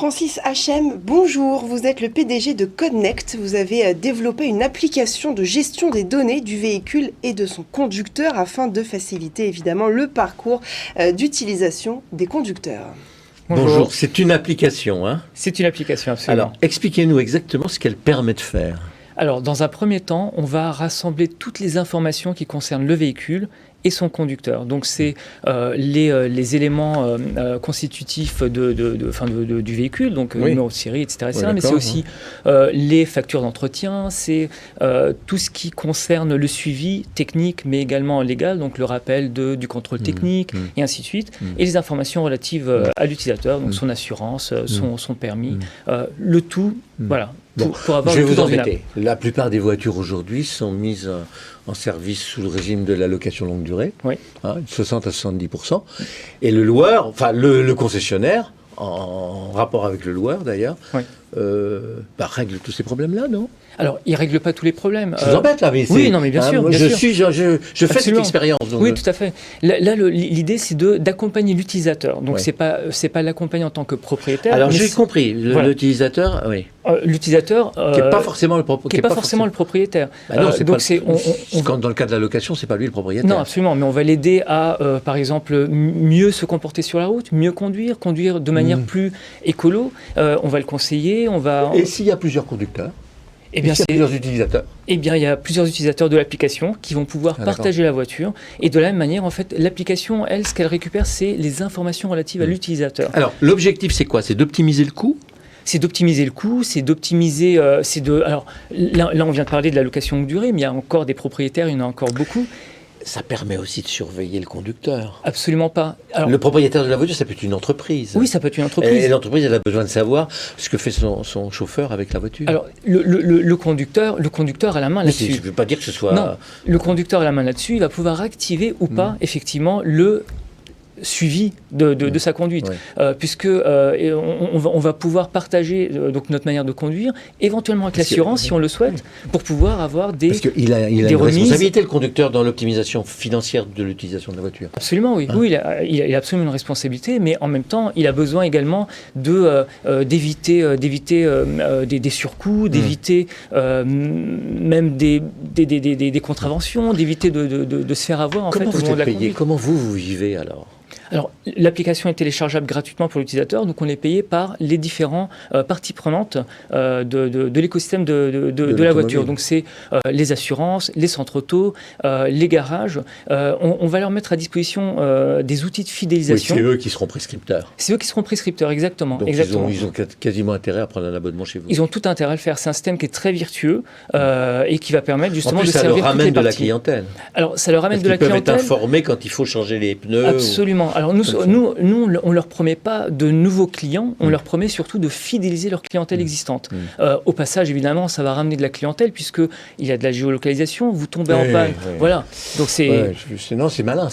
Francis Hachem, bonjour. Vous êtes le PDG de Codnect. Vous avez développé une application de gestion des données du véhicule et de son conducteur afin de faciliter évidemment le parcours d'utilisation des conducteurs. Bonjour, c'est une application, hein ? C'est une application, absolument. Alors, expliquez-nous exactement ce qu'elle permet de faire. Alors, dans un premier temps, on va rassembler toutes les informations qui concernent le véhicule et son conducteur. Donc, c'est les éléments constitutifs du véhicule, donc numéro de série, etc. Oui, mais c'est aussi les factures d'entretien, c'est tout ce qui concerne le suivi technique, mais également légal, donc le rappel du contrôle technique, et ainsi de suite, et les informations relatives à l'utilisateur, donc son assurance, son permis, le tout, voilà. Pour avoir je vais le tout vous dans une embêter. La plupart des voitures aujourd'hui sont mises en service sous le régime de la location longue durée, 60 à 70%. Et le loueur, enfin le concessionnaire, en rapport avec le loueur d'ailleurs, règle tous ces problèmes-là, non ? Alors, il ne règle pas tous les problèmes. Je vous embête là, mais oui, non, mais bien sûr. Moi, bien je fais cette expérience. Oui, tout à fait. Là, l'idée, c'est d'accompagner l'utilisateur. Donc, c'est pas l'accompagner en tant que propriétaire. Alors, j'ai compris. L'utilisateur, oui. L'utilisateur qui n'est pas forcément le propriétaire. Qui n'est pas forcément le propriétaire. Bah non, dans le cas de la location, c'est pas lui le propriétaire. Non, absolument. Mais on va l'aider à, par exemple, mieux se comporter sur la route, mieux conduire de manière plus écolo. On va le conseiller. Et s'il y a plusieurs conducteurs ? Eh bien, plusieurs utilisateurs. Eh bien, il y a plusieurs utilisateurs de l'application qui vont pouvoir partager la voiture. Et de la même manière, en fait, l'application, elle, ce qu'elle récupère, c'est les informations relatives à l'utilisateur. Alors, l'objectif, c'est quoi ? C'est d'optimiser le coût ? C'est d'optimiser le coût, c'est d'optimiser... Alors, là, on vient de parler de la location longue durée, mais il y a encore des propriétaires, il y en a encore beaucoup. Ça permet aussi de surveiller le conducteur. Absolument pas. Alors, le propriétaire de la voiture, ça peut être une entreprise. Oui, ça peut être une entreprise. Et l'entreprise, elle a besoin de savoir ce que fait son chauffeur avec la voiture. Alors, le conducteur a la main là-dessus. Je ne veux pas dire que ce soit... Non, le conducteur a la main là-dessus, il va pouvoir activer ou pas, effectivement, le suivi de sa conduite, puisque on va pouvoir partager donc notre manière de conduire, éventuellement avec l'assurance si on le souhaite, pour pouvoir avoir des Parce qu'il a une responsabilité, le conducteur, dans l'optimisation financière de l'utilisation de la voiture. Absolument, oui. Oui, il a absolument une responsabilité, mais en même temps, il a besoin également d'éviter des surcoûts, d'éviter même des contraventions, d'éviter de se faire avoir. Comment vous êtes payé ? Comment vous vivez alors ? Alors, l'application est téléchargeable gratuitement pour l'utilisateur, donc on est payé par les différentes parties prenantes de l'écosystème de la voiture. Donc, c'est les assurances, les centres auto, les garages. On va leur mettre à disposition des outils de fidélisation. Oui, c'est eux qui seront prescripteurs. C'est eux qui seront prescripteurs, exactement. Donc, exactement. Ils ont quasiment intérêt à prendre un abonnement chez vous. Ils ont tout intérêt à le faire. C'est un système qui est très vertueux et qui va permettre justement de servir toutes les parties. Ça leur ramène de la clientèle. Alors, ça leur ramène de la clientèle. Ils peuvent être informés quand il faut changer les pneus. Absolument. Alors nous, on ne leur promet pas de nouveaux clients, on leur promet surtout de fidéliser leur clientèle existante. Au passage, évidemment, ça va ramener de la clientèle puisqu'il y a de la géolocalisation, vous tombez en panne. Voilà. Donc non, c'est malin.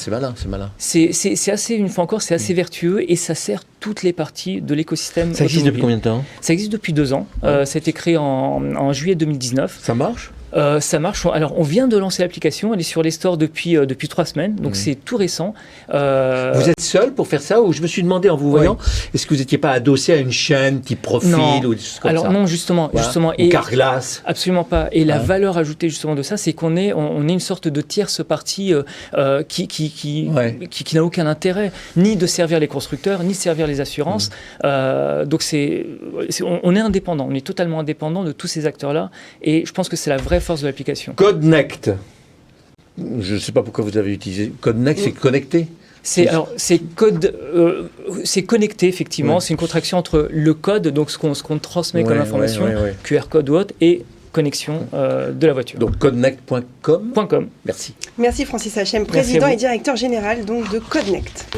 C'est assez, une fois encore, c'est assez vertueux et ça sert toutes les parties de l'écosystème. Ça existe depuis combien de temps ? Ça existe depuis 2 ans. Ça a été créé en juillet 2019. Ça marche ? Ça marche. Alors, on vient de lancer l'application. Elle est sur les stores depuis 3 semaines. Donc, c'est tout récent. Vous êtes seul pour faire ça ? Ou je me suis demandé en vous voyant, est-ce que vous n'étiez pas adossé à une chaîne type Profil ou des choses comme ça ? Alors, non, justement. Ou Carglass ? Absolument pas. Et la valeur ajoutée, justement, de ça, c'est qu'on est une sorte de tierce partie qui n'a aucun intérêt, ni de servir les constructeurs, ni de servir les assurances. Donc, on est indépendant. On est totalement indépendant de tous ces acteurs-là. Et je pense que c'est la vraie force de l'application. Codnect. Je ne sais pas pourquoi vous avez utilisé. Codnect, c'est connecté. C'est connecté, effectivement. C'est une contraction entre le code, donc ce qu'on transmet comme information, QR code ou autre, et connexion de la voiture. Donc codnect.com. .com. Merci. Merci Francis Hachem, président et directeur général donc, de Codnect.